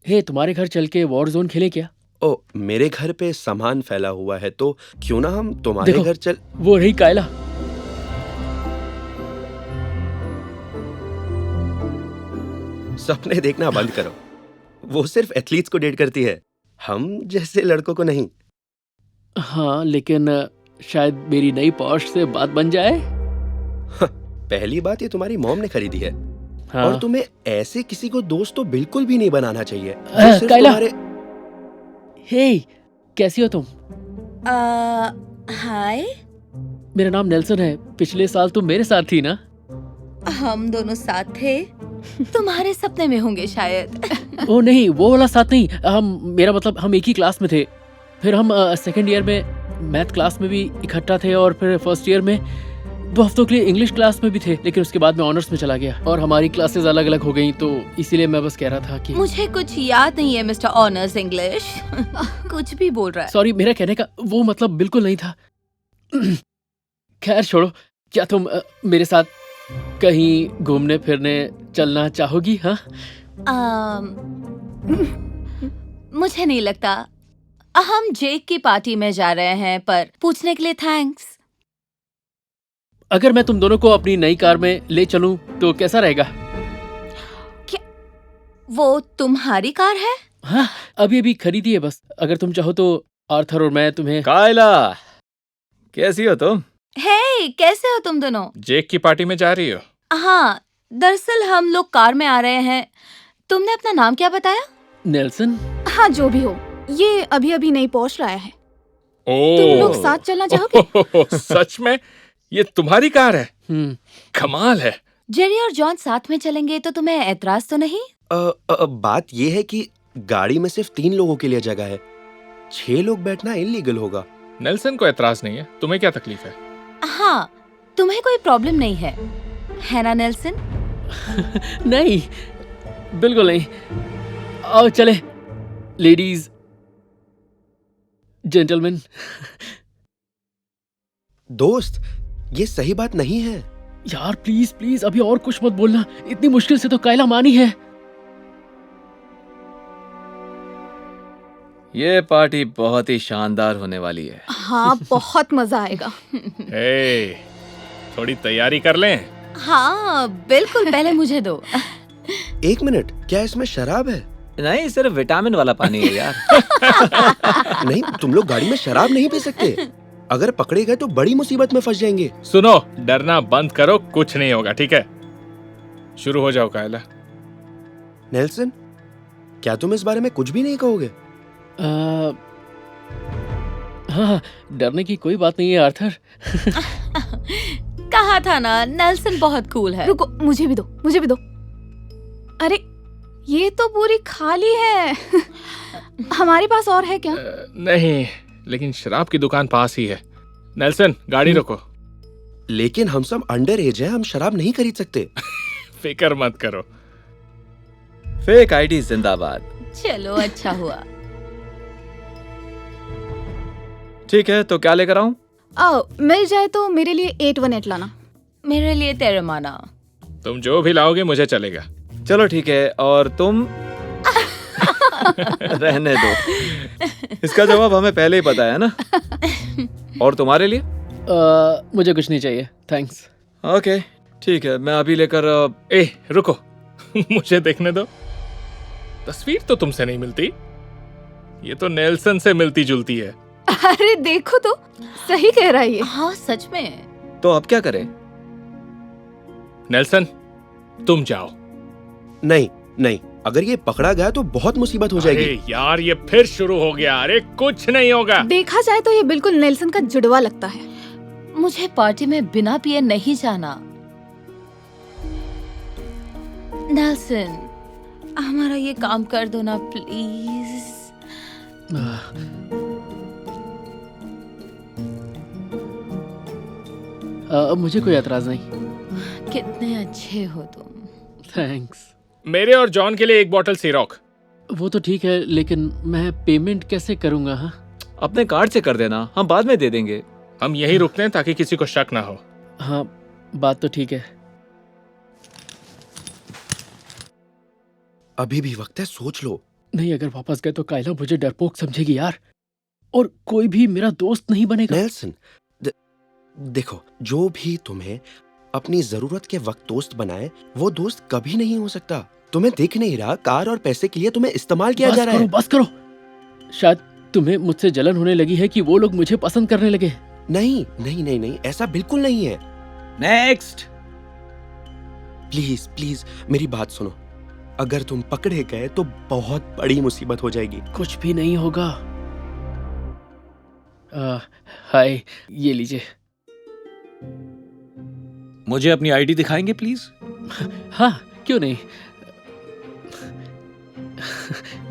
हे, तुम्हारे घर चल के वॉर जोन खेले क्या? ओ, मेरे घर पे सामान फैला हुआ है, तो क्यों ना हम तुम्हारे देखो, घर चल। वो रही कायला। सपने देखना बंद करो। वो सिर्फ एथलीट्स को डेट करती है, हम जैसे लड़कों को नहीं। हाँ, लेकिन शायद मेरी नई पॉर्श से बात बन जाए। पहली बात, ये तुम्हारी मॉम ने खरीदी है। हाँ। और तुम्हें ऐसे किसी को दोस्त तो बिल्कुल भी नहीं बनाना चाहिए जो सिर्फ कायला। तुम्हारे। हे, कैसी हो तुम? हाय। मेरा नाम नेल्सन है। पिछले साल तुम मेरे साथ थी ना? हम दोनों साथ थे। तुम्हारे सपने में होंगे शायद। ओ नहीं, वो वाला साथ नहीं। मेरा मतलब हम एक ही क्लास में थे। फिर हम सेकंड ईयर में मैथ क्लास में भी इकट्ठा थे, और फिर फर्स्ट ईयर में 2 हफ्तों के लिए इंग्लिश क्लास में भी थे। लेकिन उसके बाद मैं ऑनर्स में चला गया और हमारी क्लासेस अलग अलग हो गई, तो इसीलिए मैं बस कह रहा था कि मुझे कुछ याद नहीं है मिस्टर ऑनर्स इंग्लिश। कुछ भी बोल रहा है। सॉरी, मेरा कहने का वो मतलब बिल्कुल नहीं था। खैर छोड़ो, क्या तुम मेरे साथ कहीं घूमने फिरने चलना चाहोगी? हाँ, मुझे नहीं लगता। हम जेक की पार्टी में जा रहे हैं, पर पूछने के लिए थैंक्स। अगर मैं तुम दोनों को अपनी नई कार में ले चलूं तो कैसा रहेगा? क्या वो तुम्हारी कार है? हाँ, अभी अभी खरीदी है बस। अगर तुम चाहो तो आर्थर और मैं तुम्हें। कायला, कैसी हो तुम? हे, कैसे हो तुम दोनों? जेक की पार्टी में जा रही हो? हाँ, दरअसल हम लोग कार में आ रहे हैं। तुमने अपना नाम क्या बताया? नेल्सन। हाँ, जो भी हो, ये अभी अभी नई पॉर्श लाया है। ओह, तुम लोग साथ चलना चाहोगे? सच में? ये तुम्हारी कार है? कमाल है। जेरी और जॉन साथ में चलेंगे तो तुम्हें एतराज तो नहीं? बात ये है कि गाड़ी में सिर्फ 3 लोगों के लिए जगह है। 6 लोग बैठना इलीगल होगा। नेल्सन को एतराज नहीं है, तुम्हें क्या तकलीफ है? हाँ, तुम्हें कोई प्रॉब्लम नहीं है ना नेल्सन? नहीं, बिल्कुल नहीं। आओ चले, लेडीज जेंटलमैन। दोस्त, ये सही बात नहीं है। यार प्लीज प्लीज, अभी और कुछ मत बोलना। इतनी मुश्किल से तो कायला मानी है। ये पार्टी बहुत ही शानदार होने वाली है। हाँ, बहुत मजा आएगा। ए, थोड़ी तैयारी कर लें। हाँ बिल्कुल, पहले मुझे दो। 1 मिनट, क्या इसमें शराब है? नहीं, सिर्फ विटामिन वाला पानी है यार। नहीं, तुम लोग गाड़ी में शराब नहीं पी सकते। अगर पकड़े गए तो बड़ी मुसीबत में फंस जाएंगे। सुनो, डरना बंद करो, कुछ नहीं होगा, ठीक है? शुरू हो जाओ कायला। नेल्सन, क्या तुम इस बारे में कुछ भी नहीं कहोगे? हाँ, डरने की कोई बात नहीं है आर्थर। कहा था ना, नेल्सन बहुत कूल है। रुको, मुझे भी दो, मुझे भी दो। अरे, ये तो पूरी खाली है। हमारे पास और है क्या? नहीं, लेकिन शराब की दुकान पास ही है। नेल्सन, गाड़ी रोको। लेकिन हम सब अंडर एज हैं, हम शराब नहीं खरीद सकते। फिक्र मत करो। फेक आईडी जिंदाबाद। चलो, अच्छा हुआ। ठीक है, तो क्या लेकर आऊं? मिल जाए तो मेरे लिए 818 लाना। मेरे लिए तेरमाना। तुम जो भी लाओगे मुझे चलेगा। चलो ठीक है, और तुम? रहने दो, इसका जवाब हमें पहले ही पता है ना। और तुम्हारे लिए? मुझे कुछ नहीं चाहिए, थैंक्स। ओके, ठीक है, मैं अभी लेकर। ए, रुको। मुझे देखने दो। तस्वीर तो तुमसे नहीं मिलती, ये तो नेल्सन से मिलती जुलती है। अरे देखो तो, सही कह रहा है ये। हाँ सच में। तो अब क्या करें? नेल्सन, तुम जाओ। नहीं नहीं, अगर ये पकड़ा गया तो बहुत मुसीबत हो जाएगी। अरे यार, ये फिर शुरू हो गया। अरे कुछ नहीं होगा। देखा जाए तो ये बिल्कुल नेल्सन का जुड़वा लगता है। मुझे पार्टी में बिना पिए नहीं जाना। नेल्सन, हमारा ये काम कर दो ना प्लीज। मुझे कोई एतराज नहीं। कितने अच्छे हो तुम। थैंक्स। मेरे और जॉन के लिए 1 बॉटल सिरॉक। वो तो ठीक है, लेकिन मैं पेमेंट कैसे करूंगा? हाँ, अपने कार्ड से कर देना, हम बाद में दे देंगे। हम यहीं रुकते हैं ताकि किसी को शक ना हो। हाँ, बात तो ठीक है। अभी भी वक्त है, सोच लो। नहीं, अगर वापस गए तो कायला मुझे डरपोक समझेगी यार, और कोई भी मेरा दोस्त नहीं बनेगा। नेल्सन, देखो, जो भी तुम्हें अपनी जरूरत के वक्त दोस्त बनाए, वो दोस्त कभी नहीं हो सकता। तुम्हें दिख नहीं रहा, कार और पैसे के लिए तुम्हें इस्तेमाल किया जा रहा है। बस करो। शायद तुम्हें मुझसे जलन होने लगी है कि वो लोग मुझे पसंद करने लगे। नहीं नहीं नहीं नहीं, ऐसा बिल्कुल नहीं है। नेक्स्ट। प्लीज प्लीज मेरी बात सुनो। अगर तुम पकड़े गए तो बहुत बड़ी मुसीबत हो जाएगी। कुछ भी नहीं होगा। हाय, ये लीजिए। मुझे अपनी आईडी दिखाएंगे प्लीज? हाँ, क्यों नहीं।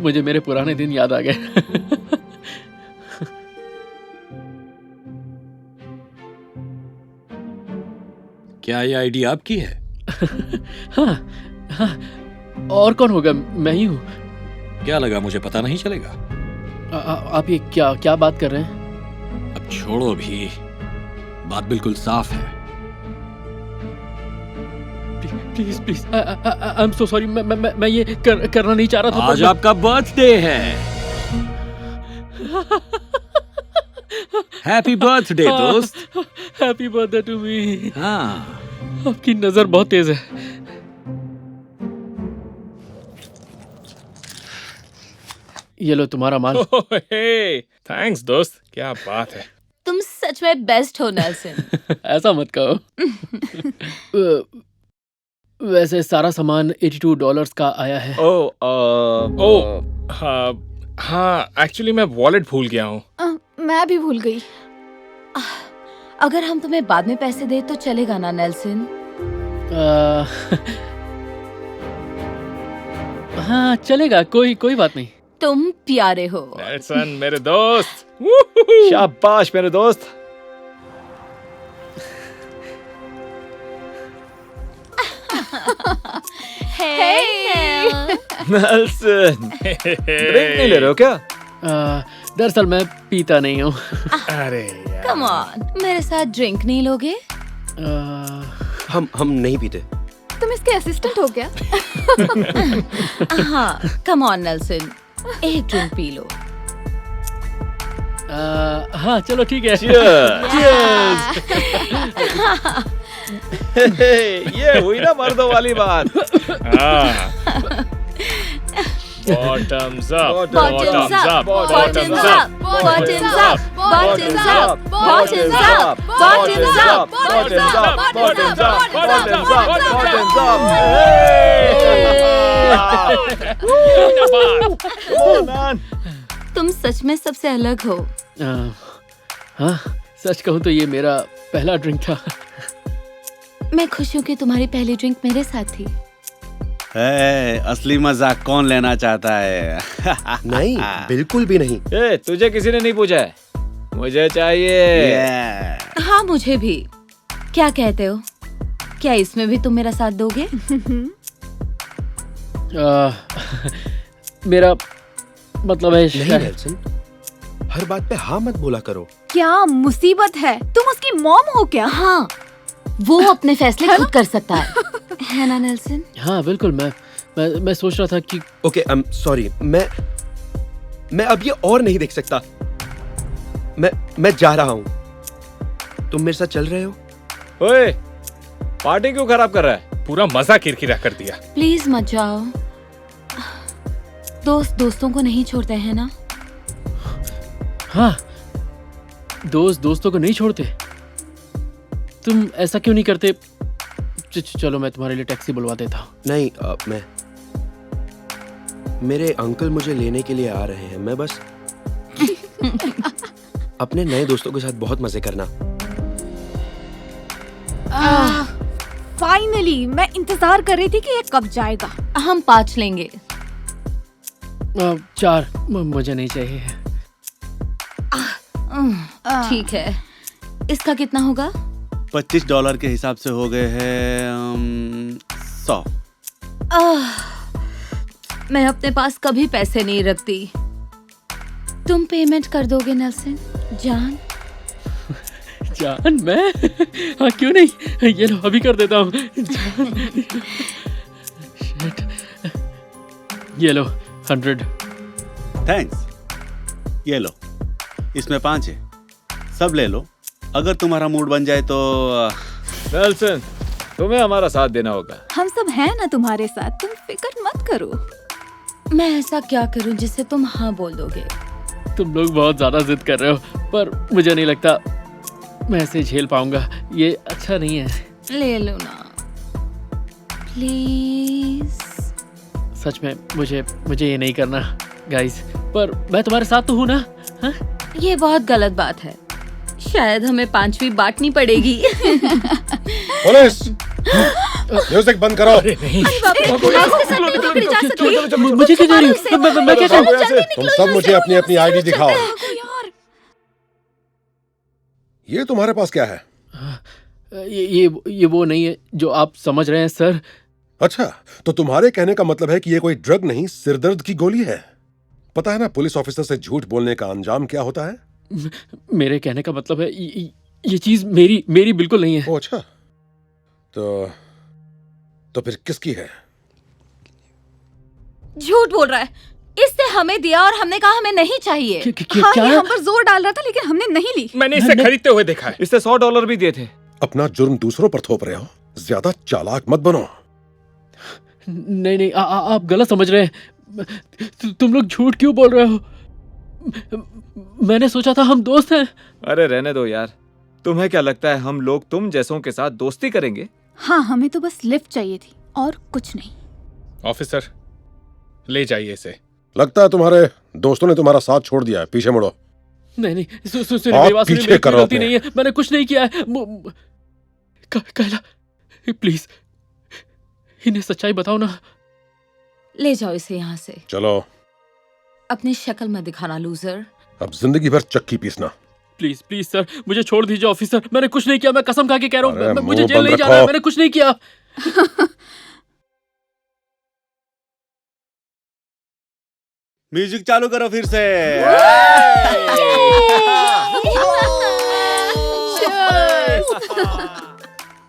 मुझे मेरे पुराने दिन याद आ गए। क्या ये आईडी आपकी है? हाँ हाँ, और कौन होगा? मैं ही हूँ। क्या लगा मुझे पता नहीं चलेगा? आप ये क्या क्या बात कर रहे हैं? अब छोड़ो भी, बात बिल्कुल साफ है। Please please, I am so sorry. मैं ये करना नहीं चाह रहा था। आज आपका बर्थडे है। हैप्पी बर्थडे दोस्त। Happy birthday to me. हाँ, आपकी नजर बहुत तेज है। ये लो तुम्हारा माल। थैंक्स दोस्त, क्या बात है। तुम सच में बेस्ट हो नेल्सन। ऐसा मत कहो। वैसे सारा सामान $82 का आया है। हाँ, एक्चुअली मैं वॉलेट भूल गया हूँ। मैं भी भूल गई। अगर हम तुम्हें बाद में पैसे दे तो चलेगा ना नेल्सन? हाँ चलेगा, कोई बात नहीं। तुम प्यारे हो नेल्सन मेरे दोस्त। शाबाश मेरे दोस्त। नेल्सन, ड्रिंक नहीं ले रहे हो क्या? दरअसल मैं पीता नहीं हूँ। अरे यार। कम ऑन, मेरे साथ ड्रिंक नहीं लोगे? हम नहीं पीते। तुम इसके असिस्टेंट हो क्या? हाँ, कम ऑन नेल्सन, एक ड्रिंक पी लो। हाँ चलो ठीक है। ये हुई ना मर्दों वाली बात। Bottoms up, Bottoms up, bottoms up, bottoms up, bottoms up, bottoms up, bottoms up, bottoms up, bottoms up, bottoms up. तुम सच में सबसे अलग हो। हाँ, सच कहूँ तो ये मेरा पहला ड्रिंक था। मैं खुश हूँ कि तुम्हारी पहली ड्रिंक मेरे साथ थी। असली मजाक कौन लेना चाहता है? नहीं, बिल्कुल भी नहीं। तुझे किसी ने नहीं पूछा है, मुझे चाहिए। हाँ मुझे भी। क्या कहते हो, क्या इसमें भी तुम मेरा साथ दोगे? मेरा मतलब है नहीं नेल्सन, हर बात पे हाँ मत बोला करो। क्या मुसीबत है, तुम उसकी मॉम हो क्या? हाँ, वो अपने फैसले खुद कर सकता है ना नेल्सन? हाँ बिल्कुल। मैं सोच रहा था कि ओके, आई एम सॉरी। मैं अब ये और नहीं देख सकता। मैं जा रहा हूँ। तुम मेरे साथ चल रहे हो? ओए, पार्टी क्यों खराब कर रहा है? पूरा मजा किरकिरा कर दिया। प्लीज मत जाओ। दोस्त दोस्तों को नहीं छोड़ते हैं ना? हाँ, दोस्त दोस्तों को नहीं छोड़ते। तुम ऐसा क्यों नहीं करते? चलो मैं तुम्हारे लिए टैक्सी बुलवा देता हूँ। नहीं, मेरे अंकल मुझे लेने के लिए आ रहे हैं। मैं बस अपने नए दोस्तों के साथ बहुत मजे करना। फाइनली, मैं इंतजार कर रही थी कि ये कब जाएगा। हम 5 लेंगे। 4 मुझे नहीं चाहिए। ठीक है, इसका कितना होगा? $25 के हिसाब से हो गए हैं 100। मैं अपने पास कभी पैसे नहीं रखती। तुम पेमेंट कर दोगे नेल्सन? जान मैं हाँ क्यों नहीं, ये लो अभी कर देता हूँ। ये लो 100। थैंक्स। ये लो, इसमें 5 है, सब ले लो। अगर तुम्हारा मूड बन जाए तो नेल्सन, तुम्हें हमारा साथ देना होगा। हम सब हैं ना तुम्हारे साथ, तुम फिक्र मत करो। मैं ऐसा क्या करूं जिससे तुम हाँ बोल दोगे? तुम लोग बहुत ज्यादा जिद कर रहे हो, पर मुझे नहीं लगता मैं इसे झेल पाऊंगा। ये अच्छा नहीं है। ले लो ना प्लीज। सच में मुझे ये नहीं करना गाइस, पर मैं तुम्हारे साथ तो हूँ ना। हाँ? ये बहुत गलत बात है, शायद हमें 5वीं बांटनी पड़ेगी। पुलिस, म्यूजिक बंद करो। अरे नहीं, मुझे क्यों जा रही हो? मैं क्या करूं? तुम सब मुझे अपनी अपनी आईडी दिखाओ। ये तुम्हारे पास क्या है? ये वो नहीं है जो आप समझ रहे हैं सर। अच्छा, तो तुम्हारे कहने का मतलब है कि ये कोई ड्रग नहीं, सिरदर्द की गोली है। पता है ना पुलिस ऑफिसर से झूठ बोलने का अंजाम क्या होता है? मेरे कहने का मतलब है ये चीज मेरी बिल्कुल नहीं है। ओ अच्छा, तो फिर किसकी है? झूठ बोल रहा है। इससे हमें दिया और हमने कहा हमें नहीं चाहिए। हाँ, क्या? ये हम पर जोर डाल रहा था लेकिन हमने नहीं ली। मैंने इसे खरीदते हुए देखा है। इससे $100 भी दिए थे। अपना जुर्म दूसरों पर थोप रहे हो, ज्यादा चालाक मत बनो। नहीं, आप गलत समझ रहे हैं। तुम लोग झूठ क्यों बोल रहे हो? मैंने सोचा था हम दोस्त हैं। अरे रहने दो यार, तुम्हें क्या लगता है हम लोग तुम जैसों के साथ दोस्ती करेंगे? हाँ, हमें तो बस लिफ्ट चाहिए थी और कुछ नहीं। ऑफिसर, ले जाइए इसे। लगता है तुम्हारे दोस्तों ने तुम्हारा साथ छोड़ दिया है, पीछे मुड़ो। नहीं, सुनिए, मेरी बात सुनिए, पीछे मेरी कोई करो गलती अपने। नहीं है। मैंने कुछ नहीं किया है। कैला, प्लीज इन्हें सच्चाई बताओ ना। ले जाओ इसे यहाँ से। चलो, अपनी शक्ल मत दिखाना लूजर। अब जिंदगी भर चक्की पीसना। प्लीज सर, मुझे छोड़ दीजिए ऑफिसर। मैंने कुछ नहीं किया, मैं कसम खा के कह रहा अरे, हूँ। मुझे मुंह जेल बंद नहीं जाना है, रखो। मैंने कुछ नहीं किया। म्यूजिक चालू करो फिर से।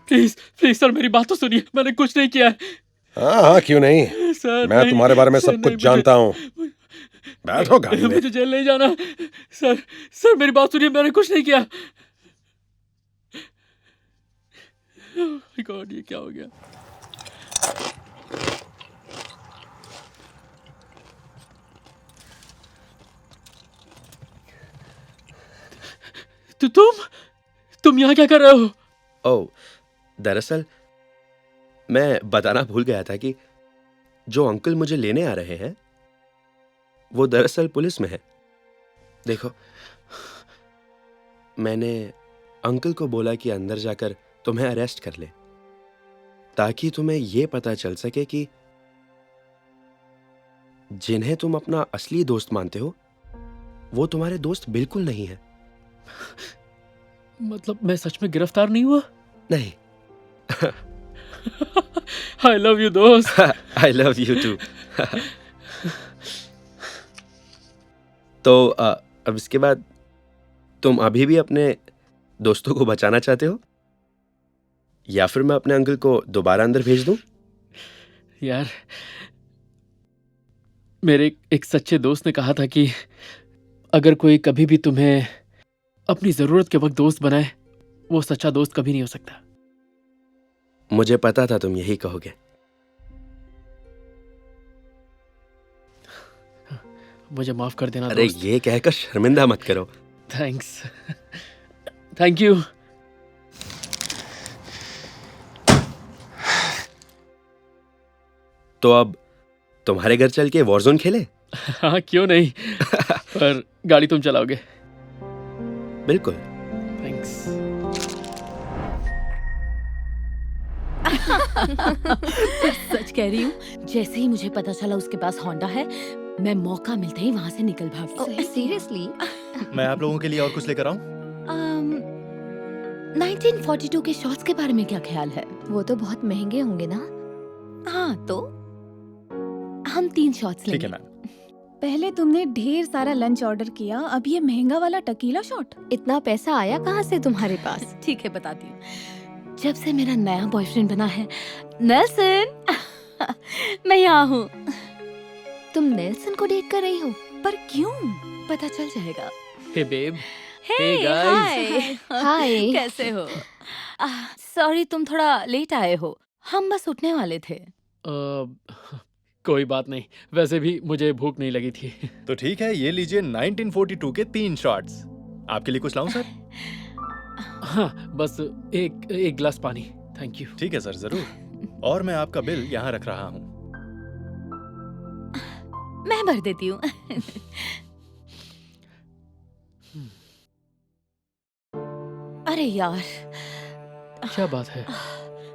प्लीज सर, मेरी बात तो सुनिए। मैंने कुछ नहीं किया है हाँ, क्यों नहीं? सर। मैं नहीं, तुम्हारे बारे में सर, सब नहीं, कुछ जानता हूँ। बैठो गाड़ी में। मुझे जेल नहीं जाना। सर मेरी बात सुनिए, मैंने कुछ नहीं किया। Oh God, ये क्या हो गया? तुम यहाँ क्या कर रहे हो? ओह, दरअसल मैं बताना भूल गया था कि जो अंकल मुझे लेने आ रहे हैं वो दरअसल पुलिस में है। देखो, मैंने अंकल को बोला कि अंदर जाकर तुम्हें अरेस्ट कर ले, ताकि तुम्हें यह पता चल सके कि जिन्हें तुम अपना असली दोस्त मानते हो वो तुम्हारे दोस्त बिल्कुल नहीं है। मतलब मैं सच में गिरफ्तार नहीं हुआ? नहीं। आई लव यू दोस्त। I love you too. तो अब इसके बाद तुम अभी भी अपने दोस्तों को बचाना चाहते हो, या फिर मैं अपने अंकल को दोबारा अंदर भेज दूं? यार, मेरे एक सच्चे दोस्त ने कहा था कि अगर कोई कभी भी तुम्हें अपनी जरूरत के वक्त दोस्त बनाए, वो सच्चा दोस्त कभी नहीं हो सकता। मुझे पता था तुम यही कहोगे। मुझे माफ कर देना अरे दोस्त। ये कहकर शर्मिंदा मत करो। थैंक्स। Thank you. तो अब तुम्हारे घर चल के वॉरजोन खेले? हाँ, क्यों नहीं। पर गाड़ी तुम चलाओगे? बिल्कुल। थैंक्स। सच कह रही हूँ, जैसे ही मुझे पता चला उसके पास होंडा है, मैं मौका मिलते ही वहाँ से निकल भागी। सीरियसली? मैं आप लोगों के लिए और कुछ लेकर आऊं? 1942 के शॉट्स के बारे में क्या ख्याल है? वो तो बहुत महंगे होंगे ना। हाँ, तो हम 3 शॉट्स ठीक लेंगे। है मैम। पहले तुमने ढेर सारा लंच ऑर्डर किया, अब ये महंगा वाला टकीला शॉट। इतना पैसा आया कहाँ से तुम्हारे पास? ठीक है, बताती हूँ। जब से मेरा नया बॉयफ्रेंड बना है नेल्सन, मैं यहाँ हूँ। तुम नेल्सन को डेट कर रही हो? पर क्यों? पता चल जाएगा। हे बेब। हे guys. हाय। कैसे हो? सॉरी तुम थोड़ा लेट आए हो, हम बस उठने वाले थे। कोई बात नहीं, वैसे भी मुझे भूख नहीं लगी थी। तो ठीक है, ये लीजिए 1942 के 3 शॉट्स। आपके लिए कुछ लाऊं सर? हाँ, बस एक गिलास पानी, थैंक यू। ठीक है सर, जरूर। और मैं आपका बिल यहाँ रख रहा हूँ। मैं भर देती हूँ। अरे यार, क्या बात है?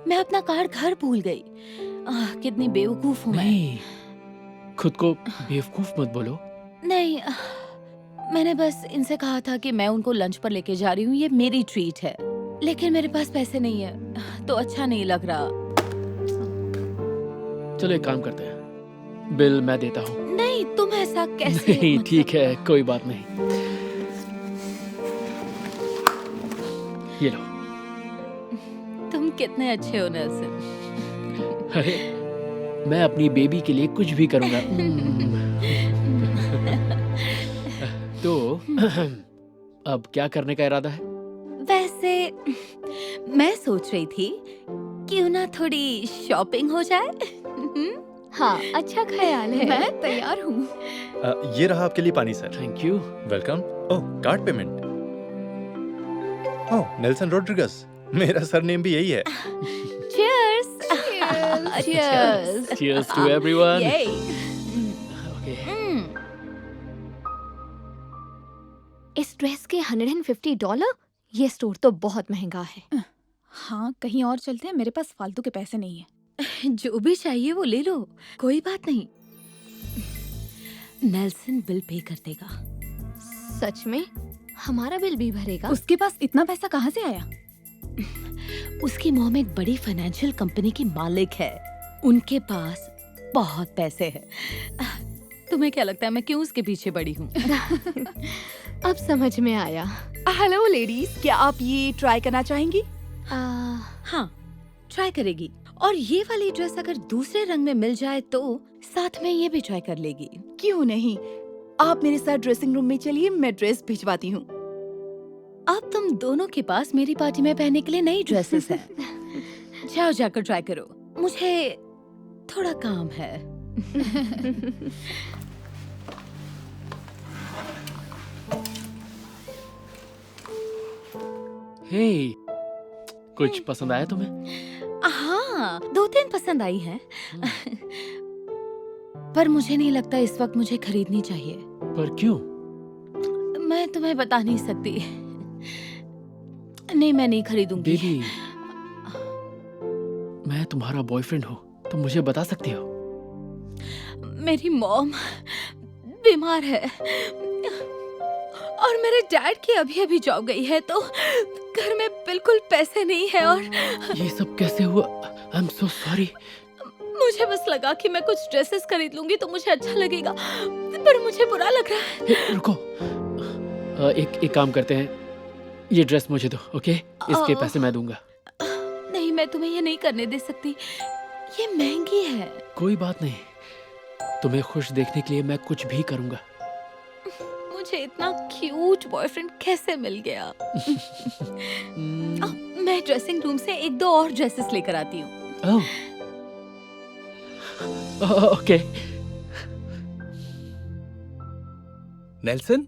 मैं अपना कार्ड घर भूल गई। कितनी बेवकूफ हूँ मैं। नहीं, खुद को बेवकूफ मत बोलो। नहीं, मैंने बस इनसे कहा था कि मैं उनको लंच पर लेके जा रही हूँ, ये मेरी ट्रीट है। लेकिन मेरे पास पैसे नहीं है, तो अच्छा नहीं लग रहा। चलो एक काम करते हैं, बिल मैं देता हूँ। नहीं, तुम ऐसा कैसे? नहीं, ठीक है, कोई बात नहीं। ये लो। तुम कितने अच्छे हो नेल्सन। अरे, मैं अपनी बेबी के लिए कुछ भी करूंगा। तो अब क्या करने का इरादा है? वैसे मैं सोच रही थी क्यों ना थोड़ी शॉपिंग हो जाए। हाँ, अच्छा ख्याल है। मैं तैयार हूँ। ये रहा आपके लिए पानी sir. Thank you. Welcome. Oh, card payment. Oh, Nelson Rodrigues. मेरा सरनेम भी यही है। Cheers! Cheers! Cheers to everyone. Yay! Okay. इस ड्रेस के $150? ये स्टोर तो बहुत महंगा है। हाँ, कहीं और चलते हैं, मेरे पास फालतू के पैसे नहीं है। जो भी चाहिए वो ले लो, कोई बात नहीं। नेल्सन बिल पे कर देगा। सच में? हमारा बिल भी भरेगा? उसके पास इतना पैसा कहाँ से आया? उसकी मॉम एक बड़ी फाइनेंशियल कंपनी की मालिक है, उनके पास बहुत पैसे हैं। तुम्हें क्या लगता है मैं क्यों उसके पीछे पड़ी हूँ? अब समझ में आया। हेलो लेडीज, क्या आप ये ट्राई करना चाहेंगी? हाँ, ट्राई करेगी। और ये वाली ड्रेस अगर दूसरे रंग में मिल जाए तो साथ में ये भी ट्राई कर लेगी। क्यों नहीं, आप मेरे साथ ड्रेसिंग रूम में चलिए, मैं ड्रेस भिजवाती हूँ। अब तुम दोनों के पास मेरी पार्टी में पहनने के लिए नई ड्रेसेस हैं। जाओ जाकर ट्राई करो, मुझे थोड़ा काम है। हे, कुछ पसंद आया तुम्हें? हाँ, 2-3 पसंद आई हैं। पर मुझे नहीं लगता इस वक्त मुझे खरीदनी चाहिए। पर क्यों? मैं तुम्हें बता नहीं सकती। नहीं, मैं नहीं खरीदूंगी। बेबी, मैं तुम्हारा बॉयफ्रेंड हूँ, तुम मुझे बता सकती हो। मेरी मॉम बीमार है और मेरे डैड की अभी जॉब गई है, तो घर में बिल्कुल पैसे नहीं है। और ये सब कैसे हुआ? I am so sorry. मुझे बस लगा कि मैं कुछ ड्रेसेस खरीद लूंगी तो मुझे अच्छा लगेगा, पर मुझे बुरा लग रहा है। हे, रुको, एक काम करते हैं, ये ड्रेस मुझे दो, ओके? इसके पैसे मैं दूंगा। नहीं, मैं तुम्हें ये नहीं करने दे सकती, ये महंगी है। कोई बात नहीं, तुम्हें खुश देखने के लिए मैं कुछ भी करूंगा। मुझे इतना क्यूट बॉयफ्रेंड कैसे मिल गया? मैं ड्रेसिंग रूम से 1-2 और ड्रेसेस लेकर आती हूँ। ओके। नेल्सन?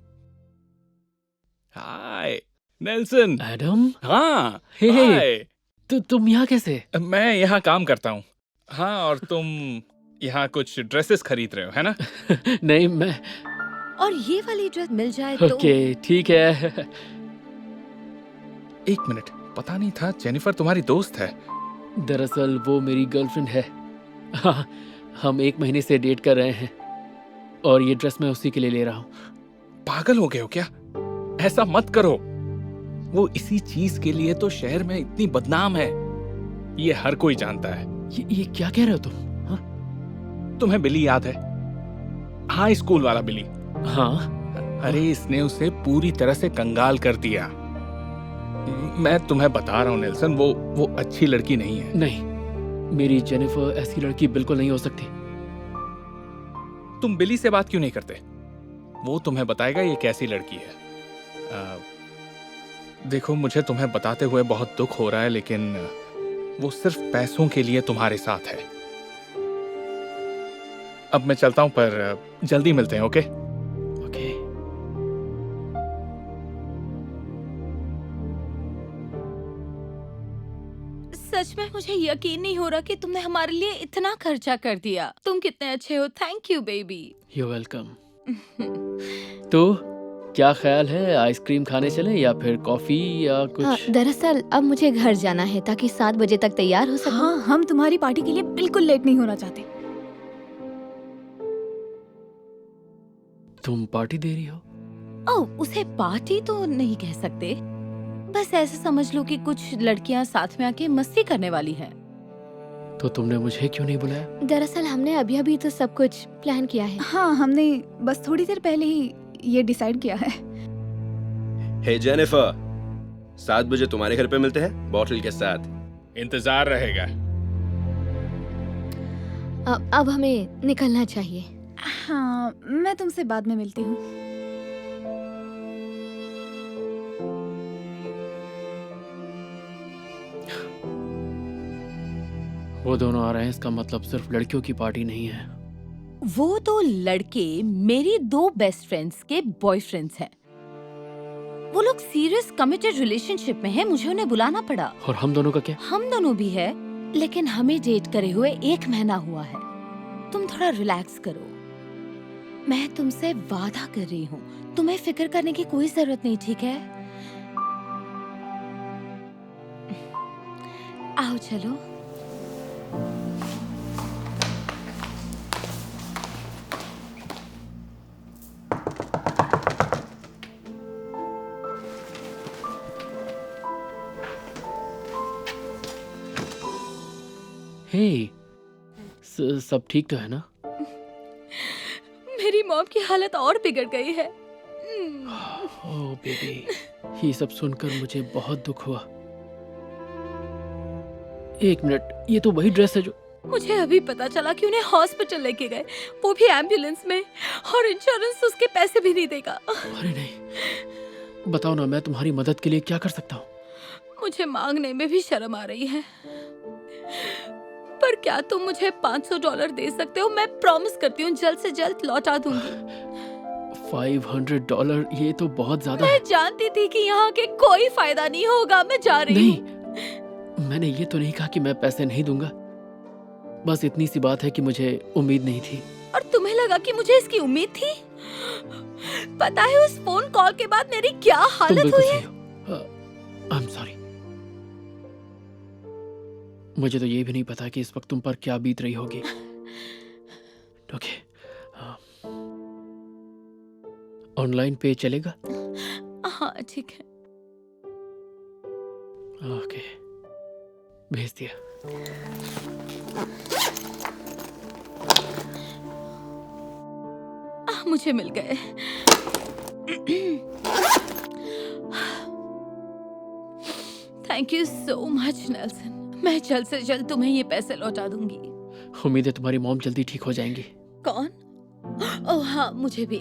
हाय नेल्सन। एडम? हाँ, हे, हाय। तुम यहाँ कैसे? मैं यहाँ काम करता हूँ। हाँ, और तुम यहाँ कुछ ड्रेसेस खरीद रहे हो, है ना? नहीं, मैं और ये वाली ड्रेस मिल जाए तो। ओके, ठीक है। 1 मिनट, पता नहीं था जेनिफर तुम्हारी दोस्त है। दरअसल वो मेरी गर्लफ्रेंड है। हाँ, हम 1 महीने से डेट कर रहे हैं और ये ड्रेस मैं उसी के लिए ले रहा हूँ। पागल हो गए हो क्या? ऐसा मत करो। वो इसी चीज के लिए तो शहर में इतनी बदनाम है, ये हर कोई जानता है। ये क्या कह रहे हो तुम? हाँ? तुम्हें बिली याद है? हाई स्कूल वाला बिली। हाँ। अरे इसने उसे पूरी तरह से कंगाल कर दिया। मैं तुम्हें बता रहा हूँ नेल्सन, वो अच्छी लड़की नहीं है। नहीं, मेरी जेनिफर ऐसी लड़की बिल्कुल नहीं हो सकती। तुम बिली से बात क्यों नहीं करते? वो तुम्हें बताएगा ये कैसी लड़की है। देखो, मुझे तुम्हें बताते हुए बहुत दुख हो रहा है, लेकिन वो सिर्फ पैसों के लिए तुम्हारे साथ है। अब मैं चलता हूं, पर जल्दी मिलते हैं, ओके? ओके। सच में मुझे यकीन नहीं हो रहा कि तुमने हमारे लिए इतना खर्चा कर दिया। तुम कितने अच्छे हो। Thank you baby. You welcome. तो क्या ख्याल है, आइसक्रीम खाने चले या फिर कॉफी या कुछ? दरअसल अब मुझे घर जाना है ताकि 7 बजे तक तैयार हो सकूं। हाँ, हम तुम्हारी पार्टी के लिए बिल्कुल लेट नहीं होना चाहते। तुम पार्टी दे रही हो? ओह, उसे पार्टी तो नहीं कह सकते। बस ऐसे समझ लो कि कुछ लड़कियां साथ में आके मस्ती करने वाली हैं। तो तुमने मुझे क्यों नहीं बुलाया? दरअसल हमने अभी तो सब कुछ प्लान किया है। हाँ, हमने बस थोड़ी देर पहले ही ये डिसाइड किया है। हे जेनिफर, 7 बजे तुम्हारे घर पे मिलते हैं बॉटल के साथ। इंतजार रहेगा। अब हमें निकलना चाहिए। हाँ, मैं तुमसे बाद में मिलती हूँ। वो दोनों आ रहे हैं, इसका मतलब सिर्फ लड़कियों की पार्टी नहीं है। वो दो लड़के मेरी 2 बेस्ट फ्रेंड्स के बॉयफ्रेंड्स हैं। वो लोग सीरियस कमिटेड रिलेशनशिप में हैं। मुझे उन्हें बुलाना पड़ा। और हम दोनों का क्या? हम दोनों भी है, लेकिन हमें डेट करे हुए 1 महीना हुआ है। तुम थोड़ा रिलैक्स करो। मैं तुमसे वादा कर रही हूँ, तुम्हें फिक्र करने की कोई जरूरत नहीं, ठीक है? आओ चलो। हे, सब ठीक तो है ना? मेरी मॉम की हालत और बिगड़ गई है। ओह बेबी, ये सब सुनकर मुझे बहुत दुख हुआ। 1 मिनट, ये तो वही ड्रेस है जो... मुझे अभी पता चला कि उन्हें हॉस्पिटल लेके गए, वो भी एम्बुलेंस में, और इंश्योरेंस उसके पैसे भी नहीं देगा। अरे नहीं, बताओ ना, मैं तुम्हारी मदद के लिए क्या कर सकता हूँ? मुझे मांगने में भी शर्म आ रही है, पर क्या तुम मुझे $500 दे सकते हो? मैं प्रॉमिस करती हूँ जल्द से जल्द लौटा दूंगी। $500? ये तो बहुत ज्यादा है। मैं जानती थी कि यहाँ के कोई फायदा नहीं होगा। मैं जा रही हूँ। नहीं, मैंने ये तो नहीं कहा कि मैं पैसे नहीं दूंगा। बस इतनी सी बात है कि मुझे उम्मीद नहीं थी। और तुम्हें लगा कि मुझे इसकी उम्मीद थी? पता है उस फोन कॉल के बाद मेरी क्या तुम हालत बिल्कुल हुई सही है? हो। I am sorry. मुझे तो ये भी नहीं पता कि इस वक्त तुम पर क्या बीत रही होगी। ओके, ऑनलाइन पे चलेगा? हाँ ठीक है। ओके, भेज दिया। मुझे मिल गए। Thank you so much Nelson. मैं जल्द से जल्द तुम्हें ये पैसे लौटा दूंगी। उम्मीद है तुम्हारी मॉम जल्दी ठीक हो जाएंगी। कौन? ओह हाँ, मुझे भी।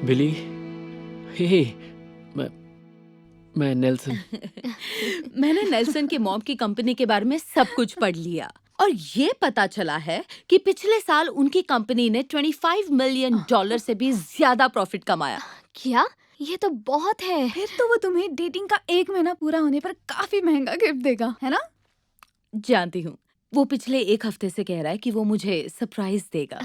बिली, हे, मैं नेल्सन। मैंने नेल्सन के मॉम की कंपनी के बारे में सब कुछ पढ़ लिया, और ये पता चला है कि पिछले साल उनकी कंपनी ने $25 मिलियन से भी ज्यादा प्रॉफिट कमाया। क्या? ये तो बहुत है। फिर तो वो तुम्हें डेटिंग का 1 महीना पूरा होने पर काफी महंगा गिफ्ट देगा, है ना? जानती हूँ। वो पिछले 1 हफ्ते से कह रहा है कि वो मुझे सरप्राइज देगा।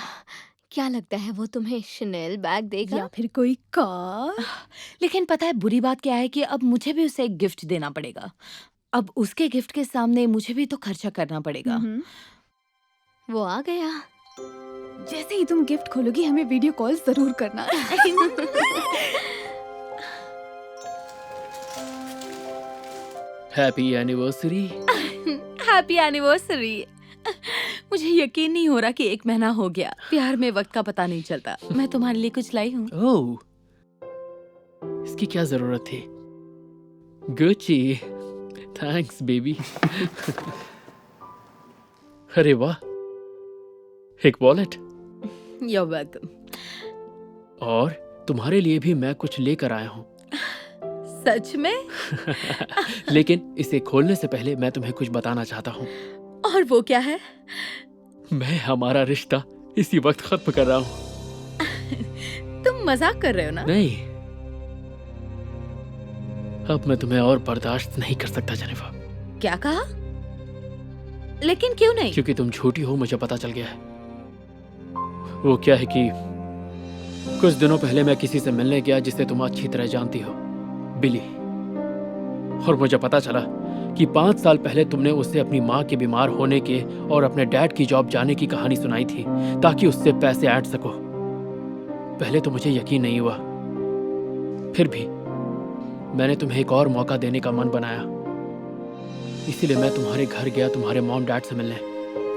क्या लगता है वो तुम्हें शनेल बैग देगा? या फिर कोई कार? लेकिन पता है बुरी बात क्या है कि अब मुझे भी उसे एक गिफ्ट देना पड़ेगा। अब उसके गिफ्ट के सामने मुझे भी तो खर्चा करना पड़ेगा। वो आ गया। जैसे ही तुम गिफ्ट खोलोगी हमें वीडियो कॉल जरूर करना। Happy anniversary. Happy anniversary. मुझे यकीन नहीं हो रहा कि 1 महीना हो गया। प्यार में वक्त का पता नहीं चलता। मैं तुम्हारे लिए कुछ लाई हूँ। ओह, इसकी क्या जरूरत थी? Gucci, thanks baby. अरे वाह, एक वॉलेट। You're welcome। और तुम्हारे लिए भी मैं कुछ लेकर आया हूँ। सच में? लेकिन इसे खोलने से पहले मैं तुम्हें कुछ बताना चाहता हूँ। और वो क्या है? मैं हमारा रिश्ता इसी वक्त खत्म कर रहा हूँ। तुम मजाक कर रहे हो ना? नहीं, अब मैं तुम्हें और बर्दाश्त नहीं कर सकता जेनिफर। क्या कहा? लेकिन क्यों नहीं? क्योंकि तुम झूठी हो, मुझे पता चल गया है। वो क्या है कि कुछ दिनों पहले मैं किसी से मिलने गया जिसे तुम अच्छी तरह जानती हो, बिली। और मुझे पता चला कि 5 साल पहले तुमने उसे अपनी माँ के बीमार होने के और अपने डैड की जॉब जाने की कहानी सुनाई थी ताकि उससे पैसे ऐंठ सको। पहले तो मुझे यकीन नहीं हुआ, फिर भी मैंने तुम्हें एक और मौका देने का मन बनाया। इसीलिए मैं तुम्हारे घर गया तुम्हारे मॉम डैड से मिलने।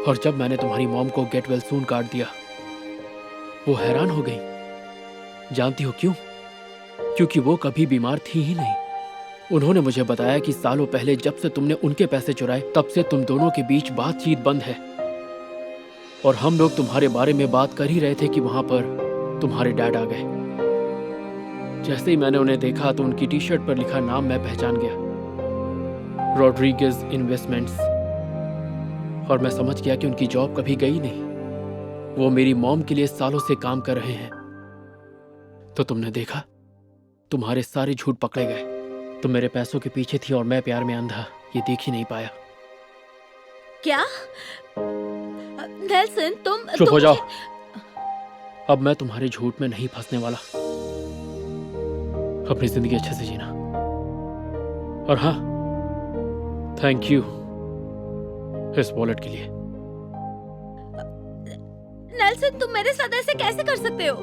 और जब मैंने तुम्हारी मॉम को गेट वेल सून कार्ड दिया, वो हैरान हो गई। जानती हो क्यों? क्योंकि वो कभी बीमार थी ही नहीं। उन्होंने मुझे बताया कि सालों पहले जब से तुमने उनके पैसे चुराए तब से तुम दोनों के बीच बातचीत बंद है। और हम लोग तुम्हारे बारे में बात कर ही रहे थे कि वहां पर तुम्हारे डैड आ गए। जैसे ही मैंने उन्हें देखा तो उनकी टी शर्ट पर लिखा नाम मैं पहचान गया, रॉड्रिगेज इन्वेस्टमेंट्स। और मैं समझ गया कि उनकी जॉब कभी गई नहीं। वो मेरी मॉम के लिए सालों से काम कर रहे हैं। तो तुमने देखा, तुम्हारे सारे झूठ पकड़े गए। तुम मेरे पैसों के पीछे थी और मैं प्यार में अंधा ये देख ही नहीं पाया। क्या? नेल्सन, तुम चुप हो जाओ। अब मैं तुम्हारे झूठ में नहीं फंसने वाला। अपनी जिंदगी अच्छे से जीना। और हाँ, थैंक यू इस वॉलेट के लिए। नेल्सन, तुम मेरे साथ ऐसे कैसे कर सकते हो?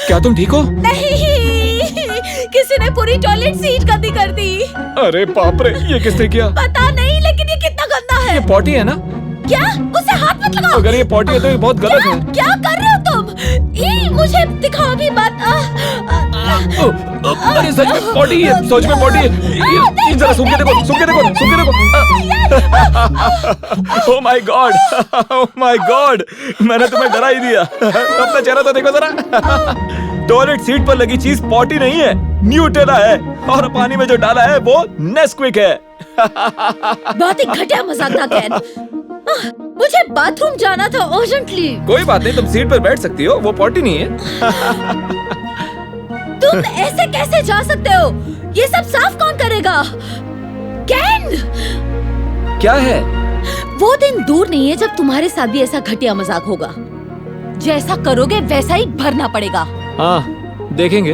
क्या तुम ठीक हो? नहीं, किसी ने पूरी टॉयलेट सीट गंदी कर दी। अरे बाप रे, ये किसने किया? पता नहीं, लेकिन ये कितना गंदा है। ये पॉटी है ना? क्या? उसे हाथ मत लगाओ। अगर ये पॉटी है तो ये बहुत गलत है। क्या कर रहे हो तुम? मुझे दिखाओ भी मत। अरे सच में पॉटी है, सच में पॉटी है। ये जरा सुन के देखो, सुन के देखो, सुन के देखो। Oh my God, oh my God, मैंने तुम्हें डरा ही दिया। अपना चेहरा तो देखो जरा। टॉयलेट सीट पर लगी चीज पॉटी नहीं है, न्यूटेला है। और पानी में जो डाला है वो नेस्क्विक है। बहुत ही घटिया मजाक था कैन। मुझे बाथरूम जाना था अर्जेंटली। कोई बात नहीं, तुम सीट पर बैठ सकती हो, वो पॉटी नहीं है। तुम ऐसे कैसे जा सकते हो? ये सब साफ कौन करेगा? कैन! क्या है? वो दिन दूर नहीं है जब तुम्हारे साथ भी ऐसा घटिया मजाक होगा। जैसा करोगे वैसा ही भरना पड़ेगा। हाँ, देखेंगे।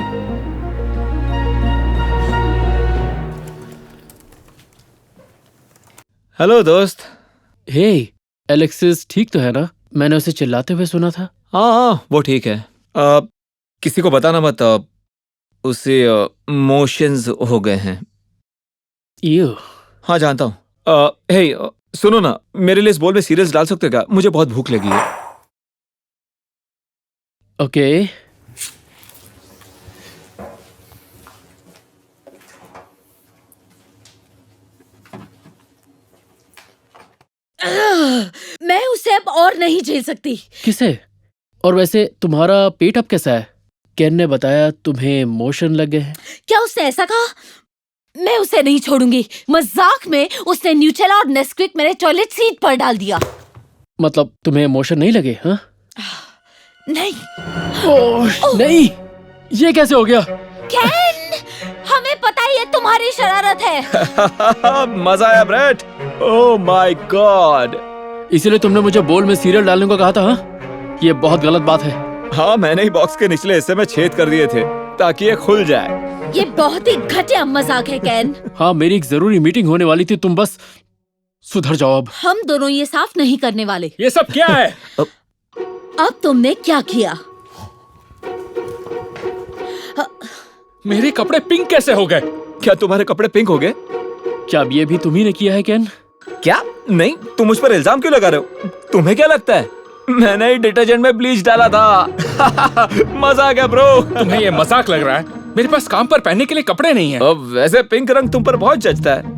हेलो दोस्त। हे, एलेक्सिस ठीक तो है ना? मैंने उसे चिल्लाते हुए सुना था। हाँ, वो ठीक है। किसी को बताना मत, उसे मोशंस हो गए हैं। यू? हाँ, जानता हूँ। हे, सुनो ना, मेरे लिए इस बोल में सीरियल्स डाल सकते हो क्या? मुझे बहुत भूख लगी है। ओके। मैं उसे अब और नहीं झेल सकती। किसे? और वैसे तुम्हारा पेट अब कैसा है? कैन ने बताया तुम्हें मोशन लग गए हैं। क्या उसने ऐसा कहा? मैं उसे नहीं छोड़ूंगी। मजाक में उसने न्यूटेला और नेस्क्विक मेरे टॉयलेट सीट पर डाल दिया। मतलब तुम्हें मोशन नहीं लगे? हाँ? नहीं। नहीं, ये कैसे हो गया? कैन, हमें पता ही है तुम्हारी शरारत है। मजा आया ब्रेट। Oh my God. इसीलिए तुमने मुझे बोल में सीरियल डालने को कहा था? हाँ, ये बहुत गलत बात है। हाँ, मैंने ही बॉक्स के निचले हिस्से में छेद कर दिए थे ताकि ये खुल जाए। ये बहुत ही घटिया मजाक है कैन। हाँ, मेरी एक जरूरी मीटिंग होने वाली थी, तुम बस सुधर जाओ अब। हम दोनों ये साफ नहीं करने वाले। ये सब क्या है? अब तुमने क्या किया? मेरे कपड़े पिंक कैसे हो गए? क्या तुम्हारे कपड़े पिंक हो गए? क्या अब ये भी तुम्ही ने किया है केन? क्या? नहीं, तुम मुझ पर इल्जाम क्यों लगा रहे हो? तुम्हें क्या लगता है मैंने ही डिटर्जेंट में ब्लीच डाला था? मजाक है ब्रो। तुम्हें ये मजाक लग रहा है? मेरे पास काम पर पहनने के लिए कपड़े नहीं है। अब वैसे पिंक रंग तुम पर बहुत जचता है।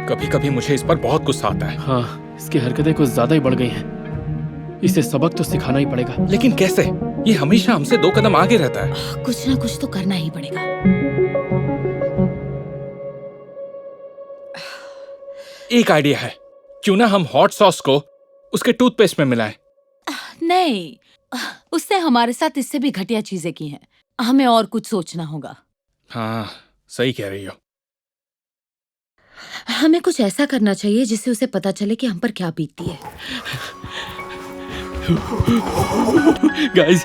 कभी कभी मुझे इस पर बहुत गुस्सा आता है। हाँ, इसकी हरकतें कुछ ज्यादा ही बढ़ गई हैं। इसे सबक तो सिखाना ही पड़ेगा। लेकिन कैसे? ये हमेशा हमसे 2 कदम आगे रहता है। कुछ ना कुछ तो करना ही पड़ेगा। एक आइडिया है, क्यों ना हम हॉट सॉस को उसके टूथपेस्ट में मिलाएं? नहीं, उससे हमारे साथ इससे भी घटिया चीजें की हैं। हमें और कुछ सोचना होगा। हाँ, सही कह रही हो। हमें कुछ ऐसा करना चाहिए जिससे उसे पता चले कि हम पर क्या बीतती है। गाइस,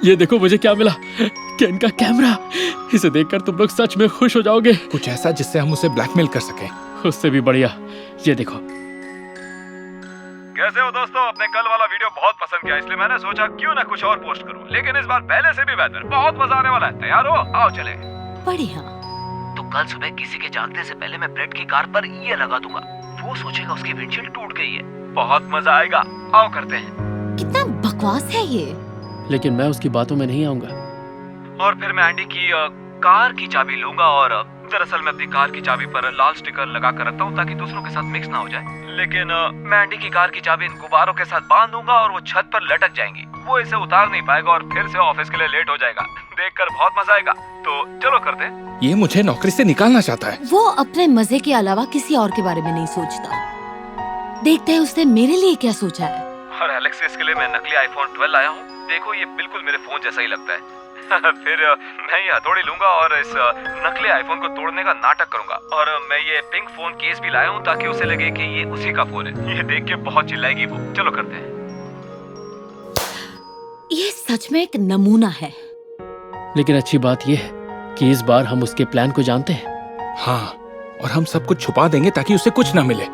ये देखो मुझे क्या मिला। केन का कैमरा। इसे देखकर तुम लोग सच में खुश हो जाओगे। कुछ ऐसा जिससे हम उसे ब्लैकमेल कर सकें। उससे भी बढ़िया। ये देखो। कैसे हो दोस्तों? अपने कल वाला वीडियो बहुत पसंद किया, इसलिए मैंने सोचा क्यों ना कुछ और पोस्ट करूं। लेकिन इस बार पहले से भी बेहतर, बहुत मजा आने वाला है। तैयार हो? आओ चले। बढ़िया। तो कल सुबह किसी के जागने से पहले मैं ब्रेड की कार पर ये लगा दूंगा। वो सोचेगा उसकी विंडशील्ड टूट गई है। बहुत मजा आएगा। आओ करते हैं। कितना बकवास है ये। लेकिन मैं उसकी बातों में नहीं आऊंगा। और फिर मैं एंडी की कार की चाबी लूंगा और दरअसल मैं अपनी कार की चाबी पर लाल स्टिकर लगा कर रखता हूँ ताकि दूसरों के साथ मिक्स ना हो जाए। लेकिन मैं एंडी की कार की चाबी इन गुब्बारों के साथ बांध दूंगा और वो छत पर लटक जाएंगी। वो इसे उतार नहीं पाएगा और फिर से ऑफिस के लिए लेट हो जाएगा। देखकर बहुत मजा आएगा। तो चलो करते हैं। ये मुझे नौकरी से निकालना चाहता है। वो अपने मजे के अलावा किसी और के बारे में नहीं सोचता। देखते हैं उसने मेरे लिए क्या सोचा है। और एलेक्सिस के लिए मैं नकली आईफोन 12 लाया हूँ। देखो, ये बिल्कुल मेरे फोन जैसा ही लगता है। फिर मैं ये हथौड़ी लूंगा और इस नकली आईफोन को तोड़ने का नाटक करूंगा। और मैं ये पिंक फोन केस भी लाया हूँ ताकि उसे लगे कि ये उसी का फोन है। ये देख के बहुत चिल्लाएगी वो। चलो करते हैं। ये सच में एक नमूना है। लेकिन अच्छी बात यह है कि इस बार हम उसके प्लान को जानते हैं। हाँ, और हम सब कुछ छुपा देंगे ताकि उसे कुछ ना मिले।